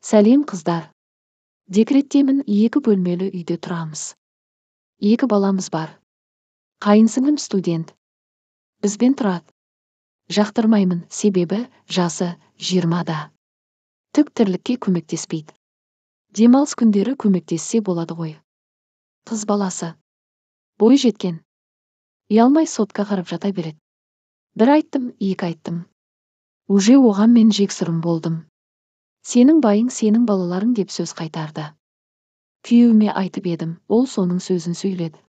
Сәлем қыздар. Декреттемін, 2 бөлмелі үйде тұрамыз. 2 баламыз бар. Қайынсіңлім студент. Бізбен тұрады. Жақтырмаймын, себебі жасы 20-да. Түк тірлікке көмектеспейді. Демалыс күндері көмектессе болады ғой. Қыз баласы. Бой жеткен. Ұялмай сотка қарап жата береді. 1 айттым, 2 айттым. Уже оған мен жексұрын болдым. Сенің байың, сенің балаларың деп сөз қайтарды. Күйеуіме айтып едім, ол соның сөзін сөйледі.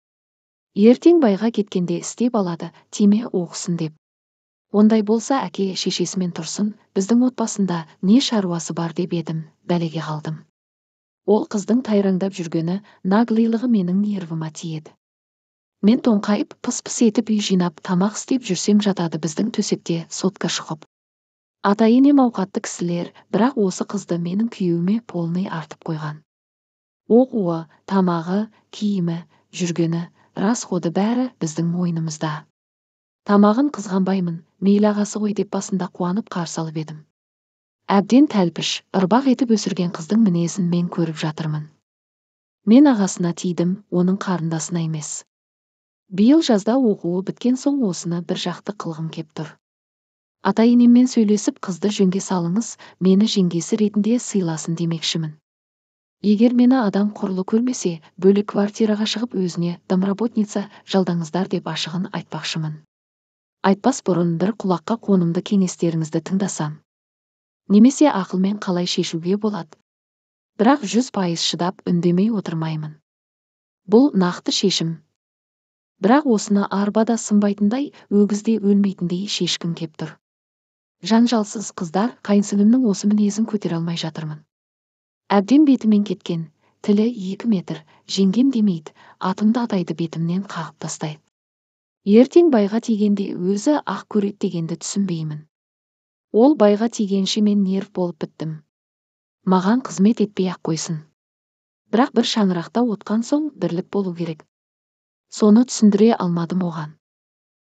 Ертең байға кеткенде істеп алады, тиме оқысын деп. Ондай болса әке шешесімен тұрсын, біздің отбасында не шаруасы бар деп едім, бәлеге қалдым. Ол қыздың тайраңдап жүргені, наглилығы менің нервыма тиеді. Мен тоңқайып, пыс-пыс етіп үй жинап, тамақ істеп жүрсем жатады біздің төсекте сотка шығып. Ата-енем ауқатты кісілер, бірақ осы қызды менің күйеуіме полный артып қойған. Оқуы, тамағы, киімі, жүргені, расходы бәрі біздің мойнымызда. Тамағын қызғанбаймын, мейлі ағасы ғой деп басында қуанып қарсы алып едім. Әбден тәлпіш, ырбақ етіп өсірген қыздың мінезін мен көріп жатырмын. Мен ағасына тидім, оның қарындасына емес. Биыл жазда оқуы біткен соң осыны бір жақты қылғым кеп тұр. Ата-енеммен сөйлесіп қызды жөнге салыңыз, мені жеңгесі ретінде сыйласын демекшімін. Егер мені адам құрлы көрмесе, бөлек квартираға шығып өзіне домработница жалдаңыздар деп ашығын айтпақшымын. Айтпас бұрын бір құлаққа қонымды кеңестеріңізді тыңдасам. Немесе ақылмен қалай шешуге болады. Бірақ 100% шыдап үндемей отырмаймын. Бұл нақты шешім. Бірақ осыны арбада сынбайтындай, өгізде өлмейтіндей шешкім кеп тұр. Жанжалсыз қыздар, қайынсіңлімнің осы мінезін көтере алмай жатырмын. Әбден бетімен кеткен, тілі 2 метр, жеңгем демейді, атымды атайды бетімнен қағып тастайды. Ертең байға тигенде өзі ақ көреді дегенді түсінбеймін. Ол байға тигенше мен нерв болып біттім. Маған қызмет етпей ақ қойсын. Бірақ бір шаңырақта отқан соң бірлік болу керек. Соны түсіндіре алмадым оған.